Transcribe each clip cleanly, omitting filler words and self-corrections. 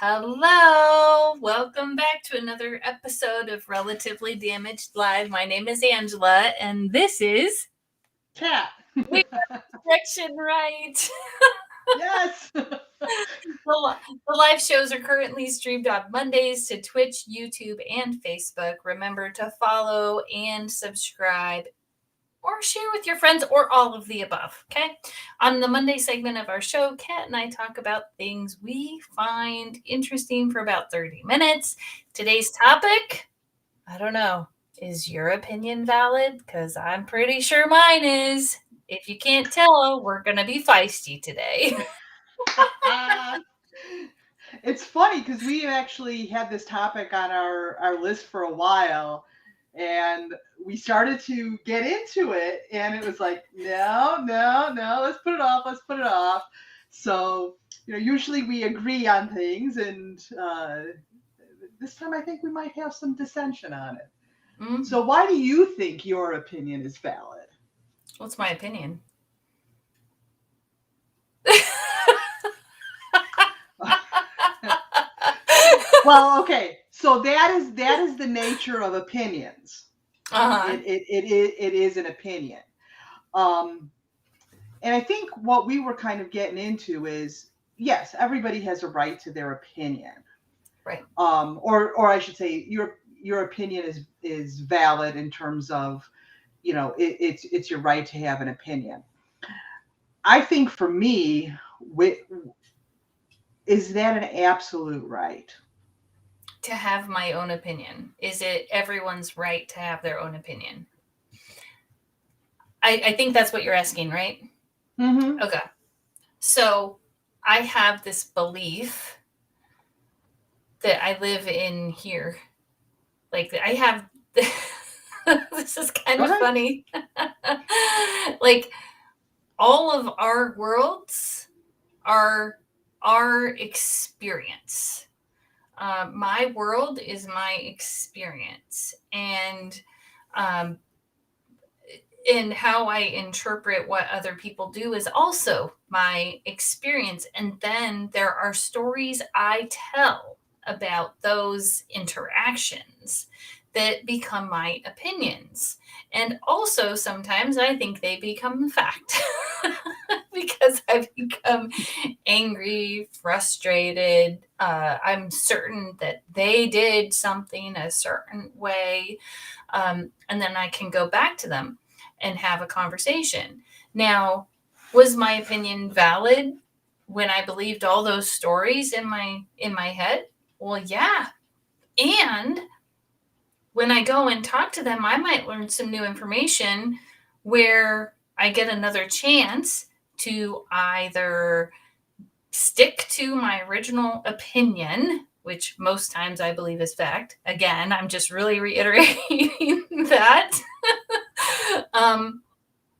Hello, welcome back to another episode of Relatively Damaged Live. My name is Angela, and this is Kat. We got the direction right. Yes. The live shows are currently streamed on Mondays to Twitch, YouTube, and Facebook. Remember to follow and subscribe, or share with your friends, or all of the above, okay? On the Monday segment of our show, Kat and I talk about things we find interesting for about 30 minutes. Today's topic, I don't know, is your opinion valid? Because I'm pretty sure mine is. If you can't tell, we're going to be feisty today. It's funny because we actually had this topic on our list for a while, and we started to get into it, and it was like, no, let's put it off. So, usually we agree on things, and this time I think we might have some dissension on it. Mm-hmm. So why do you think your opinion is valid? What's my opinion? Well, okay. So that is the nature of opinions. Uh-huh. It is an opinion. And I think what we were kind of getting into is, yes, everybody has a right to their opinion. Right. Or I should say your opinion is valid in terms of, it's your right to have an opinion. I think for me, is that an absolute right? To have my own opinion? Is it everyone's right to have their own opinion? I think that's what you're asking, right? Mm-hmm. Okay. So I have this belief that I live in here. Like I have, this is kind of funny. Like all of our worlds are our experience. My world is my experience, and how I interpret what other people do is also my experience. And then there are stories I tell about those interactions that become my opinions. And also sometimes I think they become fact because I become angry, frustrated. I'm certain that they did something a certain way. And then I can go back to them and have a conversation. Now, was my opinion valid when I believed all those stories in my head? Well, yeah. And when I go and talk to them, I might learn some new information where I get another chance to either stick to my original opinion, which most times I believe is fact. Again, I'm just really reiterating that.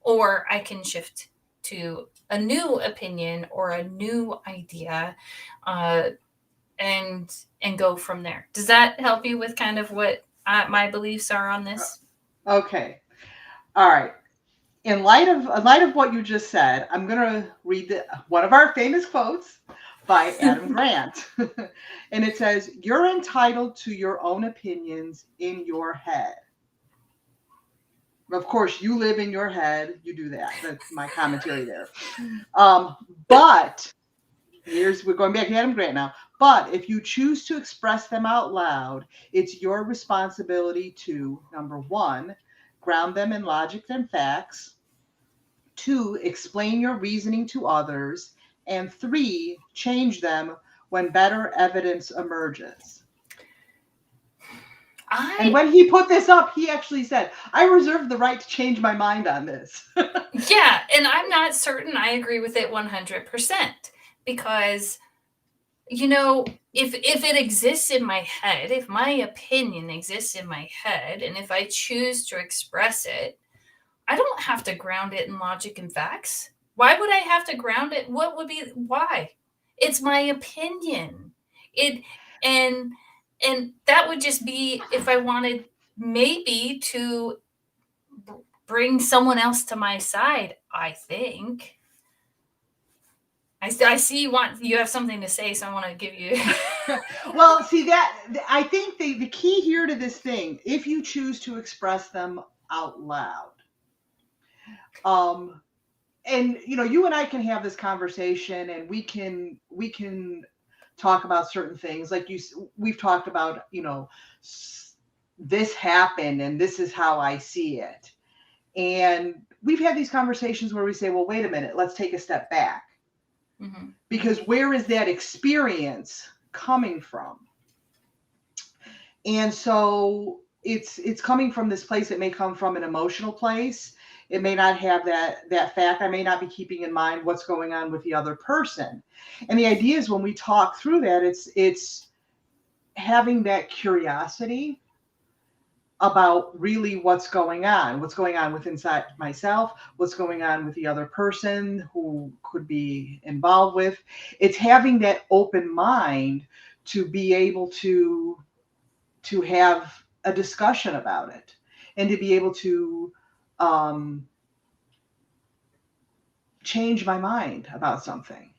Or I can shift to a new opinion or a new idea, and go from there. Does that help you with kind of what my beliefs are on this? Okay. All right. In light of what you just said, I'm going to read one of our famous quotes by Adam Grant. And it says, "You're entitled to your own opinions in your head." Of course, you live in your head. You do that. That's my commentary there. But we're going back to Adam Grant now. But if you choose to express them out loud, it's your responsibility to, number one, ground them in logic and facts. 2, explain your reasoning to others. And 3, change them when better evidence emerges. And when he put this up, he actually said, I reserve the right to change my mind on this. Yeah, and I'm not certain I agree with it 100%. Because, you know, if it exists in my head, if my opinion exists in my head, and if I choose to express it, I don't have to ground it in logic and facts. Why would I have to ground it? What would be why? It's my opinion. It and and that would just be if I wanted maybe to bring someone else to my side, I think. I see you have something to say, so I want to give you. Well, see that I think the key here to this thing, if you choose to express them out loud, um, and you and I can have this conversation, and we can talk about certain things, like we've talked about, this happened, and this is how I see it, and we've had these conversations where we say, well, wait a minute, let's take a step back, Mm-hmm. because where is that experience coming from? And so it's coming from this place. It may come from an emotional place. It may not have that fact. I may not be keeping in mind what's going on with the other person. And the idea is, when we talk through that, it's having that curiosity about really what's going on with inside myself, what's going on with the other person who could be involved with. It's having that open mind to be able to have a discussion about it, and to be able to um, change my mind about something.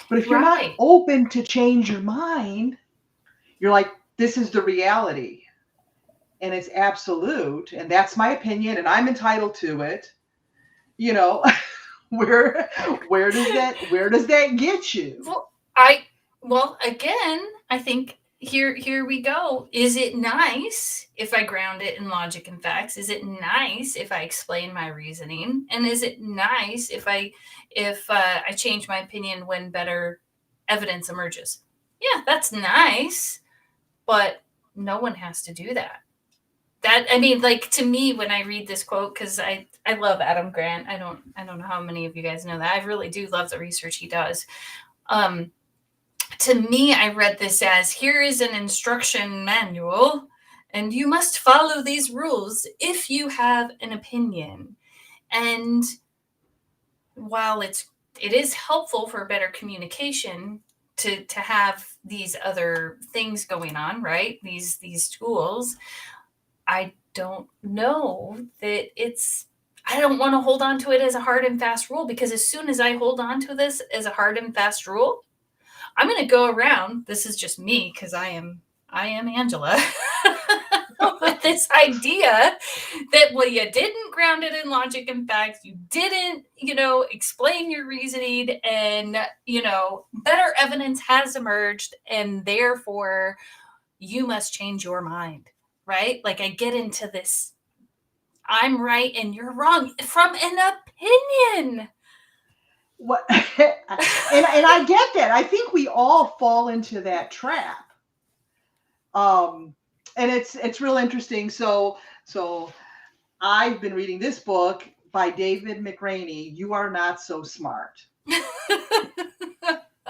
But if you're not Right. open to change your mind, you're like, this is the reality, and it's absolute, and that's my opinion, and I'm entitled to it. You know, where where does that get you? Well, I well again, I think here we go. Is it nice if I ground it in logic and facts? Is it nice if I explain my reasoning? And is it nice if I change my opinion when better evidence emerges? Yeah, that's nice, but no one has to do that. That I mean, like, to me, when I read this quote, because I love Adam Grant. I don't know how many of you guys know that. I really do love the research he does. Um, to me, I read this as, here is an instruction manual, and you must follow these rules if you have an opinion. And while it is helpful for better communication to have these other things going on, right? These tools, I don't know that it's I don't want to hold on to it as a hard and fast rule, because as soon as I hold on to this as a hard and fast rule, I'm going to go around. This is just me, because I am Angela. With this idea that, well, you didn't ground it in logic and facts, you didn't, explain your reasoning, and better evidence has emerged, and therefore you must change your mind, right? Like, I get into this, I'm right and you're wrong from an opinion. What and I get that. I think we all fall into that trap. Um, and it's real interesting. So I've been reading this book by David McRaney, You Are Not So Smart.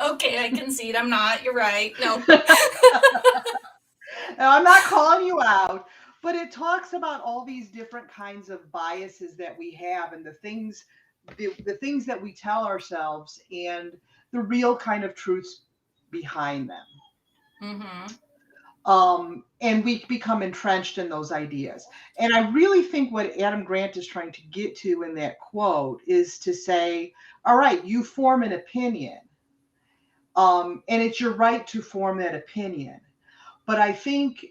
Okay, I concede I'm not. You're right. No. Now, I'm not calling you out, but it talks about all these different kinds of biases that we have, and the things that we tell ourselves, and the real kind of truths behind them. Mm-hmm. And we become entrenched in those ideas. And I really think what Adam Grant is trying to get to in that quote is to say, all right, you form an opinion, and it's your right to form that opinion. But I think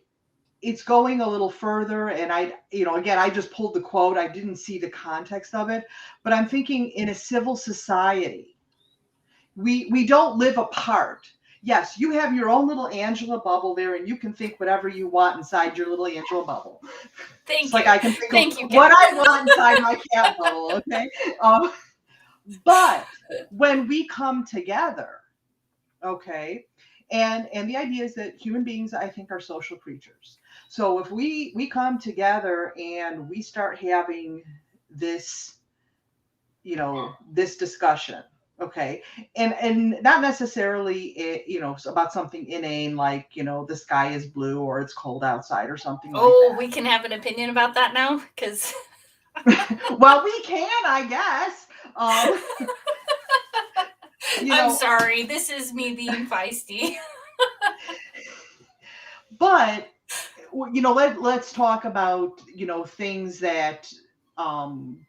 it's going a little further. And again, I just pulled the quote. I didn't see the context of it, but I'm thinking, in a civil society, we don't live apart. Yes, you have your own little Angela bubble there, and you can think whatever you want inside your little Angela bubble. It's Thank like you. I can think of Thank you, what Kat. I want inside my cat bubble. Okay. Um, but when we come together, okay, and the idea is that human beings, I think, are social creatures. So if we come together and we start having this this discussion, Okay. And not necessarily about something inane like, the sky is blue or it's cold outside or something like Oh, that. we can have an opinion about that now? Because Well, we can, I guess. you I'm know, sorry, this is me being feisty. but let's talk about, things that um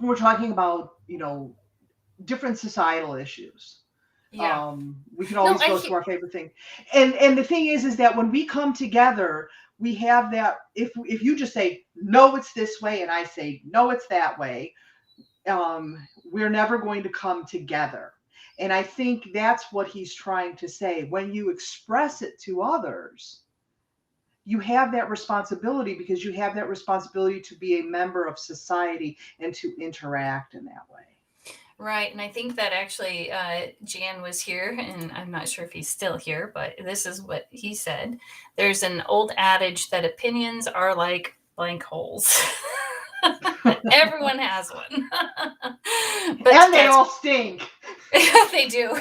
we're talking about, different societal issues. Yeah. We can No, always go to our favorite thing. And the thing is that when we come together, we have that, if you just say no it's this way and I say no it's that way, we're never going to come together. And I think that's what he's trying to say. When you express it to others, you have that responsibility, because you have that responsibility to be a member of society and to interact in that way. right. And I think that actually Jan was here, and I'm not sure if he's still here, but this is what he said. There's an old adage that opinions are like blank holes. Everyone has one. But to And they Kat's, all stink. they do.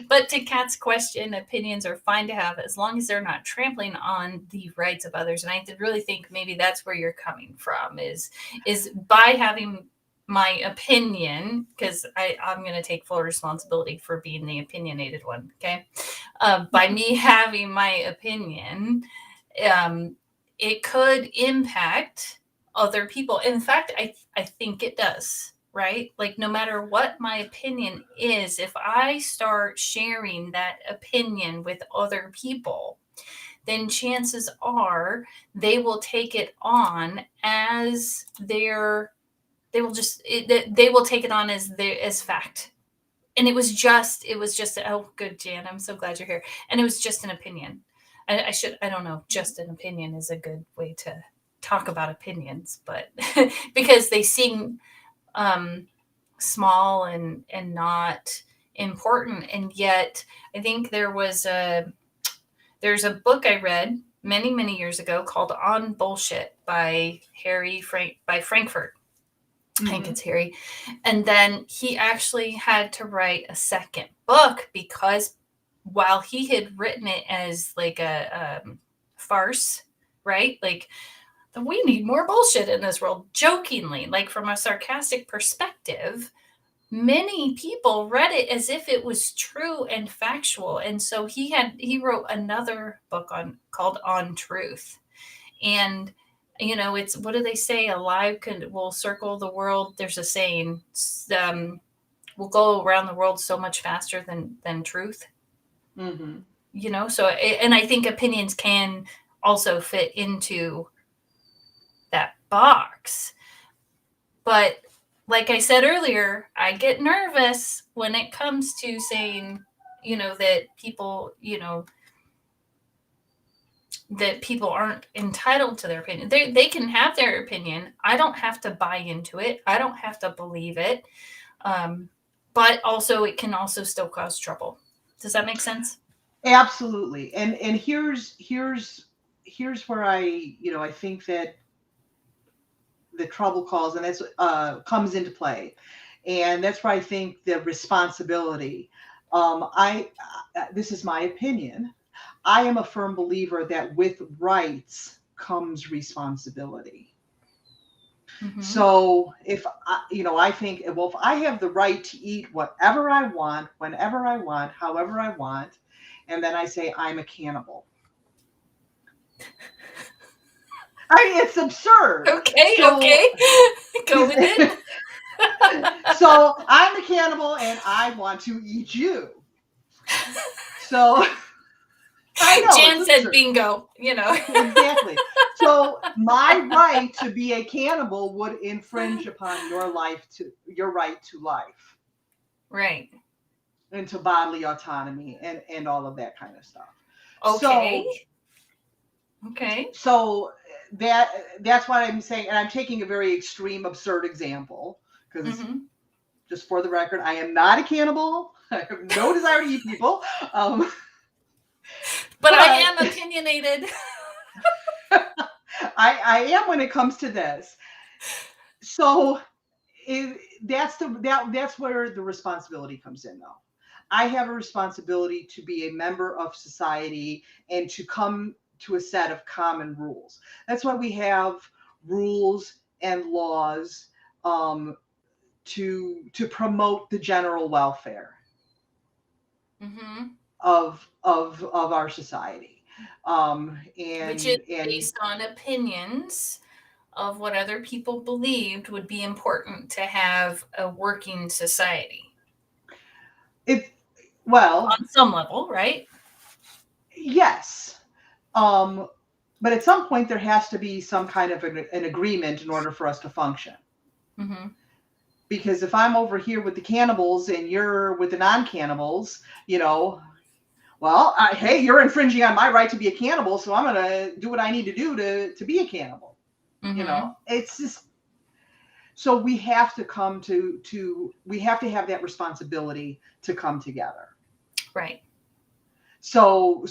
But to Kat's question, opinions are fine to have as long as they're not trampling on the rights of others. And I really think maybe that's where you're coming from, is by having my opinion, because I'm going to take full responsibility for being the opinionated one. Okay. By me having my opinion, um, it could impact other people. In fact, I think it does, right? Like, no matter what my opinion is, if I start sharing that opinion with other people, then chances are they will take it on as their, they will take it on as their, as fact. And it was just oh, good, Jan, I'm so glad you're here. And it was just an opinion. I don't know, just an opinion is a good way to talk about opinions, but because they seem um small and not important. And yet I think there's a book I read many years ago called On Bullshit by Frankfurt. I think Mm-hmm. it's Harry. And then he actually had to write a second book because while he had written it as like a farce, right? Like, we need more bullshit in this world, jokingly, like from a sarcastic perspective. Many people read it as if it was true and factual. And so he wrote another book called On Truth. And it's, what do they say, a lie will circle the world. There's a saying, will go around the world so much faster than truth. Mm-hmm. So and I think opinions can also fit into that box. But like I said earlier, I get nervous when it comes to saying, that people, that people aren't entitled to their opinion. They can have their opinion. I don't have to buy into it. I don't have to believe it. But also, it can also still cause trouble. Does that make sense? Absolutely. And here's where I think that the trouble calls, and that's comes into play. And that's where I think the responsibility. I This is my opinion. I am a firm believer that with rights comes responsibility. Mm-hmm. So if I think, well, if I have the right to eat whatever I want, whenever I want, however I want, and then I say I'm a cannibal. I mean, it's absurd. Okay, So, okay. Go with it. so I'm a cannibal and I want to eat you. So I know it's Jan said absurd. bingo, Exactly. So my right to be a cannibal would infringe upon your right to life Right. and to bodily autonomy and all of that kind of stuff. Okay. So Okay. so that's what I'm saying, and I'm taking a very extreme, absurd example because, Mm-hmm. just for the record, I am not a cannibal. I have no desire to eat people. But I But am opinionated. I am when it comes to this. So That's where the responsibility comes in, though. I have a responsibility to be a member of society and to come to a set of common rules. That's why we have rules and laws, to promote the general welfare Mm-hmm. of our society. Which is And based on opinions of what other people believed would be important to have a working society it well, on some level, right? yes. But at some point, there has to be some kind of an agreement in order for us to function. Mm-hmm. Because if I'm over here with the cannibals and you're with the non-cannibals, well, hey, you're infringing on my right to be a cannibal, so I'm going to do what I need to do to be a cannibal. Mm-hmm. It's just, so we have to come we have to have that responsibility to come together. Right. So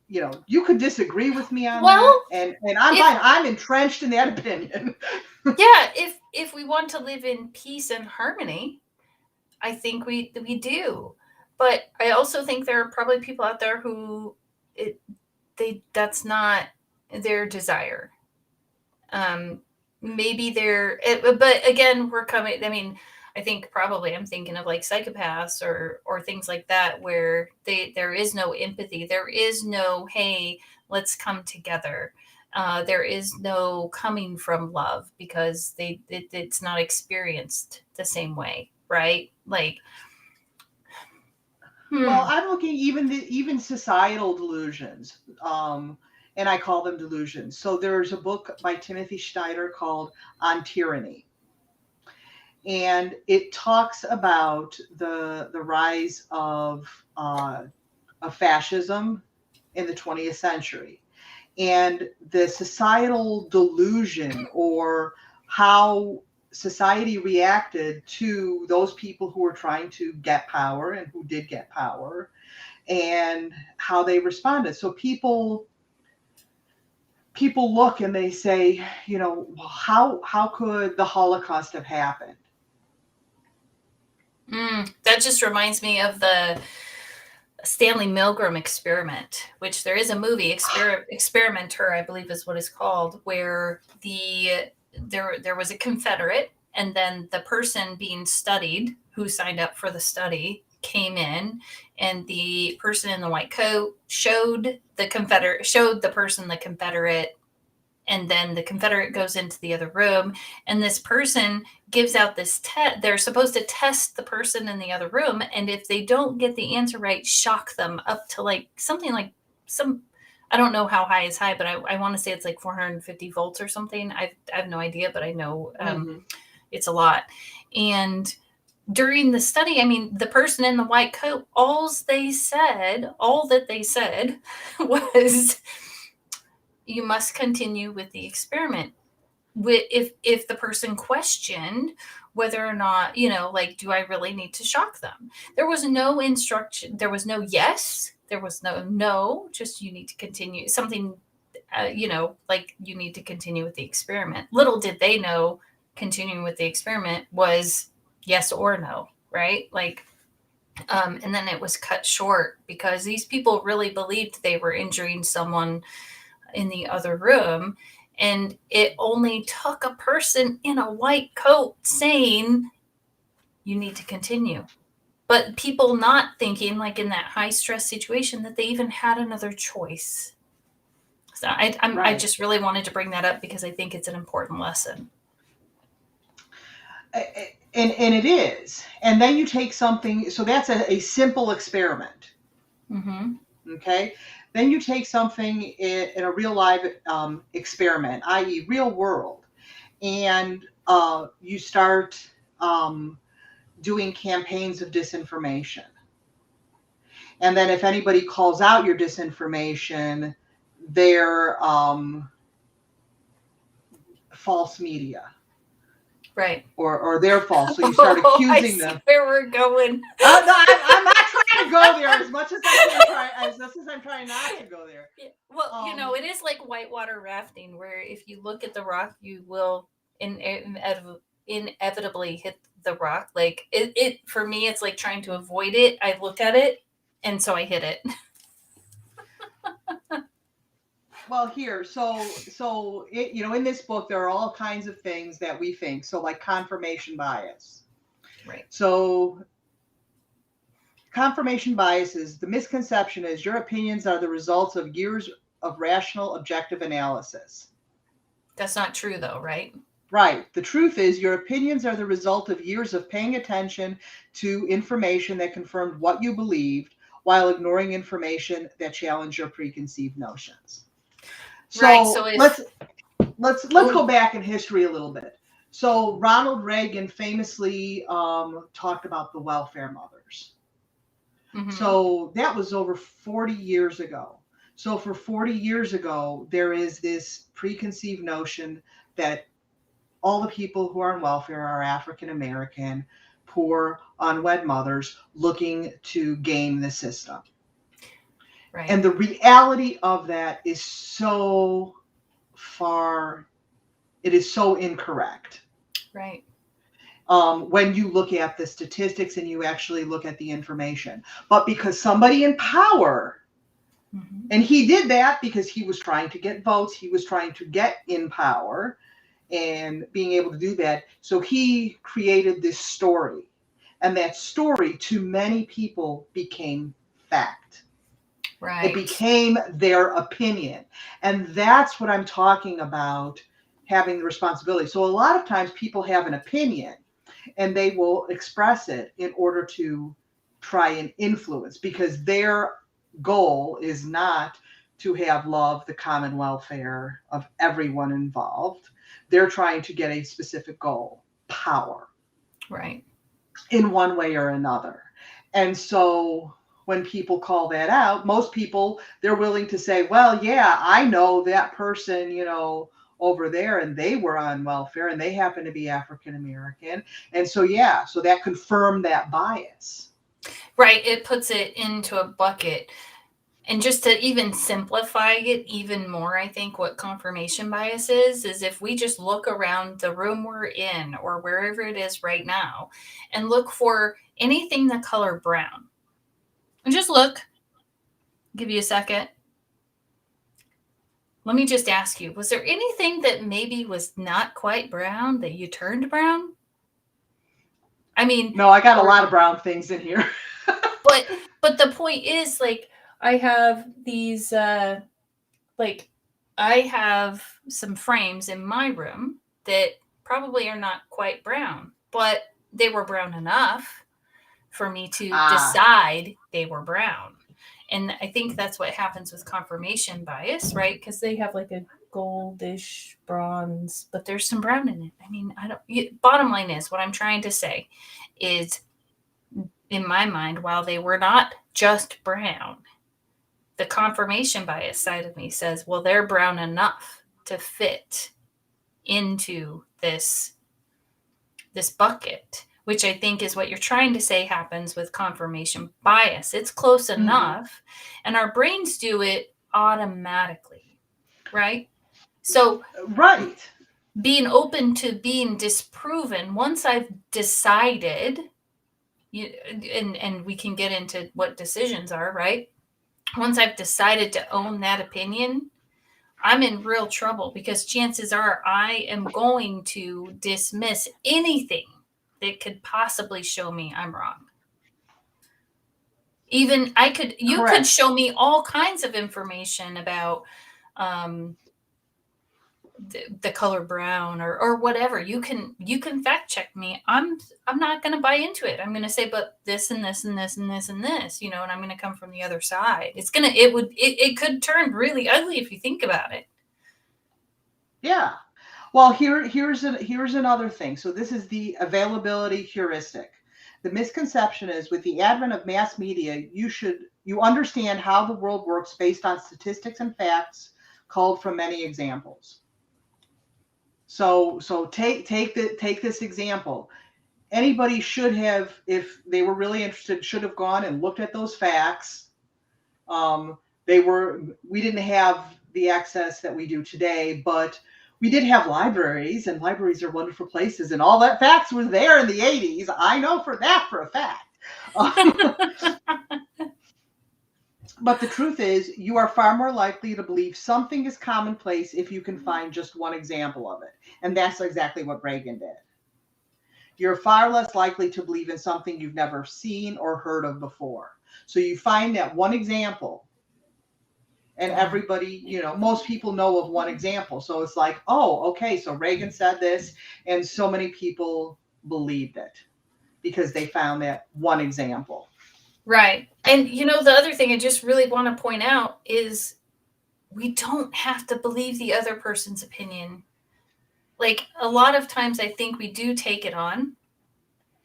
you could disagree with me on that, Well, and I'm if fine. I'm entrenched in that opinion. yeah, if we want to live in peace and harmony, I think we do. But I also think there are probably people out there who that's not their desire. Maybe but again, we're coming. I mean, I think probably I'm thinking of like psychopaths or things like that where there is no empathy. There is no, hey, let's come together. There is no coming from love because it's not experienced the same way, right? Like, Well, I'm looking even societal delusions, and I call them delusions. So there's a book by Timothy Snyder called On Tyranny, and it talks about the rise of fascism in the 20th century, and the societal delusion, or how society reacted to those people who were trying to get power and who did get power, and how they responded. So people look and they say, well, how could the Holocaust have happened? That just reminds me of the Stanley Milgram experiment, which there is a movie, Experimenter, I believe is what it's called, where there was a Confederate, and then the person being studied who signed up for the study came in, and the person in the white coat showed the person the Confederate, and then the Confederate goes into the other room, and this person gives out this test. They're supposed to test the person in the other room, and if they don't get the answer right, shock them up to like something like some, I don't know how high is high, but I want to say it's like 450 volts or something. I have no idea, but I know it's a lot. And during the study, I mean, the person in the white coat, all that they said was, you must continue with the experiment. If the person questioned whether or not, like, do I really need to shock them? There was no instruction. There was no yes. There was no, just you need to continue something, like you need to continue with the experiment. Little did they know continuing with the experiment was yes or no, right? Like, and then it was cut short because these people really believed they were injuring someone in the other room, and it only took a person in a white coat saying you need to continue, but people not thinking, like in that high stress situation, that they even had another choice. So I just really wanted to bring that up because I think it's an important lesson. And it is. And then you take something, so that's a simple experiment. Okay. Then you take something in a real live experiment, i.e., real world, and you start doing campaigns of disinformation. And then if anybody calls out your disinformation, they're false media. Right. Or they're false. So you start accusing them. Where we're going. No, I'm not trying to go there as much as I'm trying not to go there. Yeah. Well, it is like whitewater rafting, where if you look at the rock, you will inevitably hit the rock. Like it for me, it's like trying to avoid it. I look at it, and so I hit it. Well, here, in this book, there are all kinds of things that we think. So, like confirmation bias. Right. So, confirmation bias is the misconception is your opinions are the results of years of rational, objective analysis. That's not true, though, right? Right. The truth is, your opinions are the result of years of paying attention to information that confirmed what you believed while ignoring information that challenged your preconceived notions. Right. So So if let's oh, go back in history a little bit. So Ronald Reagan famously talked about the welfare mothers. mm-hmm. So that was over 40 years ago. So for 40 years ago, there is this preconceived notion that all the people who are on welfare are African American, poor, unwed mothers looking to game the system. Right. And the reality of that is so far, it is so incorrect. Right. When you look at the statistics and you actually look at the information. But because somebody in power, Mm-hmm. and he did that because he was trying to get votes, he was trying to get in power and being able to do that. So he created this story. And that story to many people became fact. It Right. became their opinion. And that's what I'm talking about, having the responsibility. So a lot of times people have an opinion and they will express it in order to try and influence because their goal is not to have love, the common welfare of everyone involved. They're trying to get a specific goal, power, Right. in one way or another. And so when people call that out, most people, they're willing to say, well, yeah, I know that person, over there, and they were on welfare and they happen to be African American. And so, yeah, so that confirmed that bias. Right. It puts it into a bucket. And just to even simplify it even more, I think what confirmation bias is if we just look around the room we're in or wherever it is right now and look for anything the color brown. And just look, give you a second. Let me just ask you, was there anything that maybe was not quite brown that you turned brown? I mean, No, I got a or lot of brown things in here. but but the point is like I have these like I have some frames in my room that probably are not quite brown, but they were brown enough for me to Ah, decide they were brown. And I think that's what happens with confirmation bias, right? Because they have like a goldish bronze, but there's some brown in it. I mean, I don't. Bottom line is, what I'm trying to say is, in my mind, while they were not just brown, the confirmation bias side of me says, well, they're brown enough to fit into this bucket, which I think is what you're trying to say happens with confirmation bias. It's close mm-hmm. enough, and our brains do it automatically, right? So Right. being open to being disproven, once I've decided, and we can get into what decisions are, right? Once I've decided to own that opinion, I'm in real trouble because chances are I am going to dismiss anything that could possibly show me I'm wrong. Even you could Correct. show me all kinds of information about um, the color brown or whatever. You can fact check me. I'm not going to buy into it. I'm going to say, but this and this and this and this and this, and I'm going to come from the other side. It could turn really ugly if you think about it. Yeah. Well, here's another thing. So this is the availability heuristic. The misconception is with the advent of mass media, you understand how the world works based on statistics and facts culled from many examples. So take this example. Anybody should have, if they were really interested, should have gone and looked at those facts. We didn't have the access that we do today, but we did have libraries, and libraries are wonderful places, and all that facts was there in the 80s. I know for a fact. But the truth is, you are far more likely to believe something is commonplace if you can find just one example of it. And that's exactly what Reagan did. You're far less likely to believe in something you've never seen or heard of before. So you find that one example, and everybody, most people know of one example. So it's like, oh, okay, so Reagan said this, and so many people believed it because they found that one example. Right. And the other thing I just really want to point out is we don't have to believe the other person's opinion. Like a lot of times I think we do take it on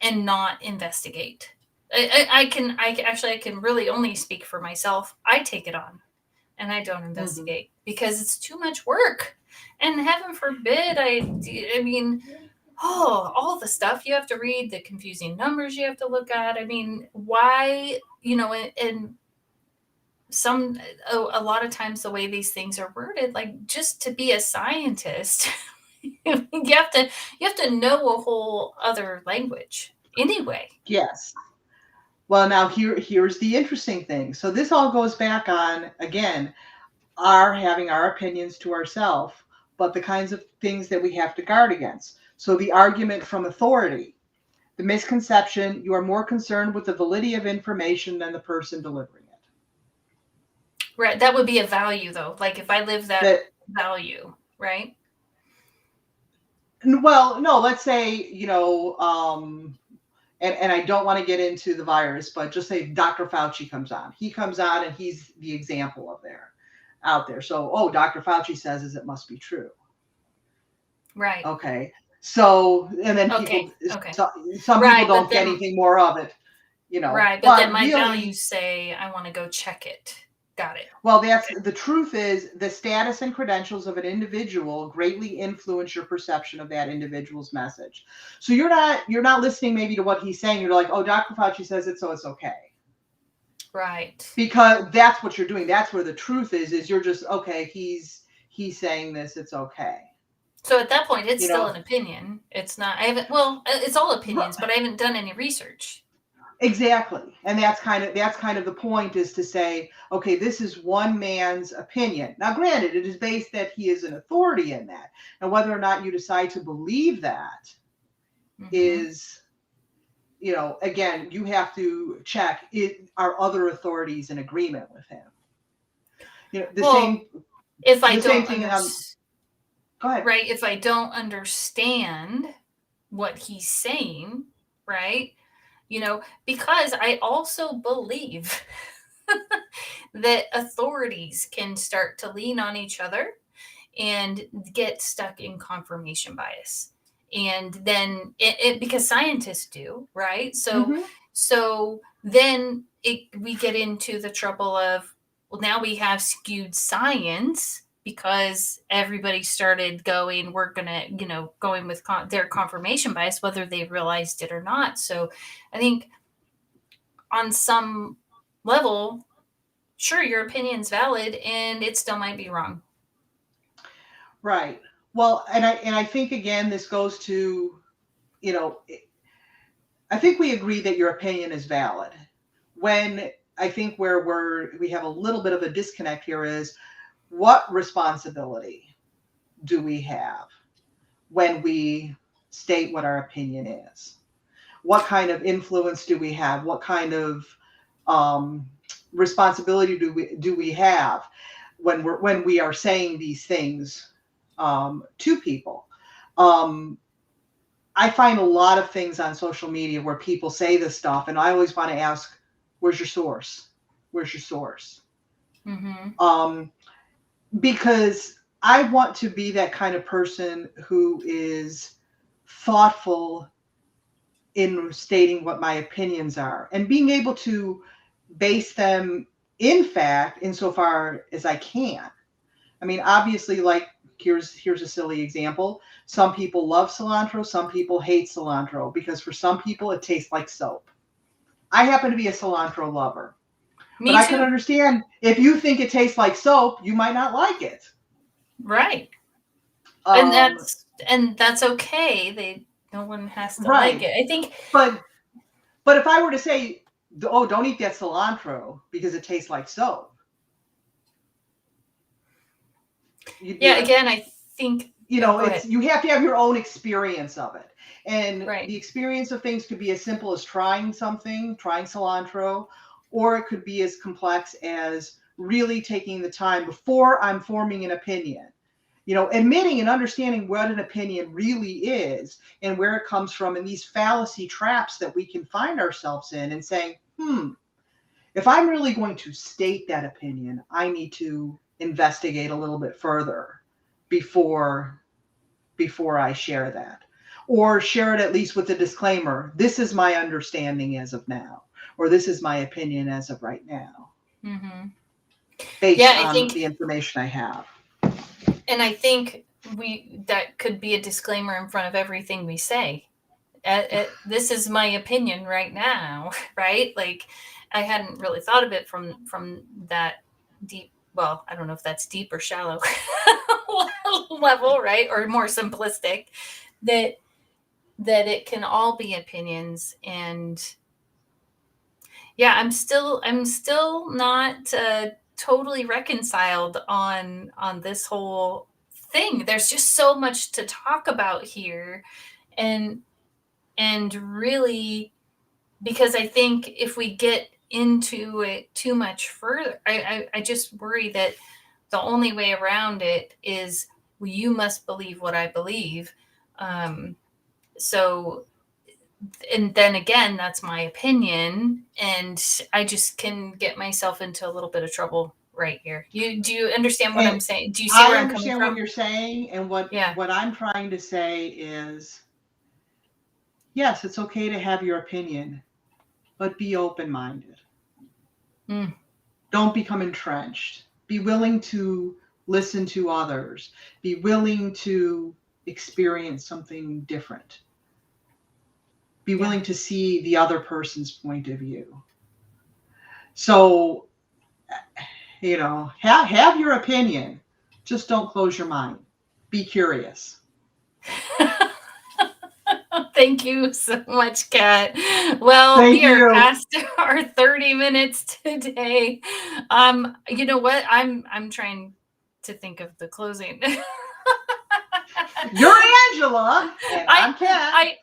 and not investigate. I can really only speak for myself. I take it on and I don't investigate because it's too much work. And heaven forbid, I mean, all the stuff you have to read, the confusing numbers you have to look at. I mean, why, and a lot of times the way these things are worded, like just to be a scientist, you have to know a whole other language anyway. Yes. Well, now here's the interesting thing. So this all goes back on, again, our having our opinions to ourselves, but the kinds of things that we have to guard against. So the argument from authority, the misconception, you are more concerned with the validity of information than the person delivering it. Right. That would be a value, though. Like if I live that value, right? Well, no, let's say, and I don't want to get into the virus, but just say Dr. Fauci comes on. He comes on and he's the example out there. So, Dr. Fauci says it must be true. Right. Okay. So, and then people, some people don't get anything more of it, Right. But then my values say, I want to go check it. Got it. Well, the truth is the status and credentials of an individual greatly influence your perception of that individual's message. So you're not listening maybe to what he's saying. You're like, oh, Dr. Fauci says it, so it's okay. Right. Because that's what you're doing. That's where the truth is you're just, okay, he's saying this, it's okay. So at that point, it's still an opinion. It's not, it's all opinions, but I haven't done any research. Exactly. And that's kind of the point, is to say, okay, this is one man's opinion. Now, granted, it is based that he is an authority in that. And whether or not you decide to believe that is, again, you have to check, are other authorities in agreement with him? Go ahead. Right. If I don't understand what he's saying, right? Because I also believe that authorities can start to lean on each other and get stuck in confirmation bias. And then because scientists do, right? So then we get into the trouble of, well, now we have skewed science because everybody started going, we're going to, going with their confirmation bias, whether they realized it or not. So I think on some level, sure, your opinion's valid and it still might be wrong. Right. Well, and I think, again, this goes to, I think we agree that your opinion is valid. When I think where we have a little bit of a disconnect here is, what responsibility do we have when we state what our opinion is? What kind of influence do we have? What kind of responsibility do we have when we are saying these things to people? I find a lot of things on social media where people say this stuff, and I always want to ask, where's your source? Where's your source? Because I want to be that kind of person who is thoughtful in stating what my opinions are and being able to base them in fact insofar as I can. I mean, obviously, like, here's a silly example. Some people love cilantro, some people hate cilantro, because for some people it tastes like soap. I happen to be a cilantro lover. But I can understand if you think it tastes like soap, you might not like it. Right. And Um, that's okay. No one has to like right. it. I think But but if I were to say, oh, don't eat that cilantro because it tastes like soap, you'd be yeah, like, again, I think go it's ahead. you have to have your own experience of it. And Right. the experience of things could be as simple as trying something, trying cilantro, or it could be as complex as really taking the time before I'm forming an opinion. Admitting and understanding what an opinion really is and where it comes from, and these fallacy traps that we can find ourselves in, and saying, if I'm really going to state that opinion, I need to investigate a little bit further before I share that. Or share it at least with a disclaimer. This is my understanding as of now, or this is my opinion as of right now, Mm-hmm. Yeah, based I on think, the information I have. and I think that could be a disclaimer in front of everything we say. This is my opinion right now, right? Like, I hadn't really thought of it from that deep. Well, I don't know if that's deep or shallow level, right? Or more simplistic. That it can all be opinions. And yeah, I'm still not totally reconciled on this whole thing. There's just so much to talk about here. And and really, because I think if we get into it too much further, I just worry that the only way around it is, well, you must believe what I believe. Um, so, and then again, that's my opinion, and I just can get myself into a little bit of trouble right here. Do you understand what And I'm saying? Do you see I where I'm coming understand what from? you're saying, and Yeah. what I'm trying to say is, yes, it's okay to have your opinion, but be open-minded. Mm, Don't become entrenched. Be willing to listen to others. Be willing to experience something different. Be yeah. willing to see the other person's point of view. So, have your opinion. Just don't close your mind. Be curious. Thank you so much, Kat. Well, Thank we are you. past our 30 minutes today. You know what? I'm trying to think of the closing. You're Angela, and I I'm Kat. I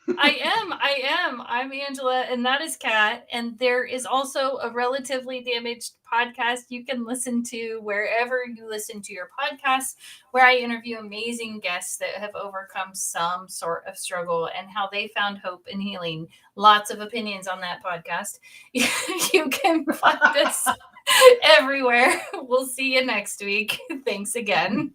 am. I'm Angela, and that is Kat. And there is also a Relatively Damaged podcast you can listen to wherever you listen to your podcasts, where I interview amazing guests that have overcome some sort of struggle and how they found hope and healing. Lots of opinions on that podcast. You can find us everywhere. We'll see you next week. Thanks again.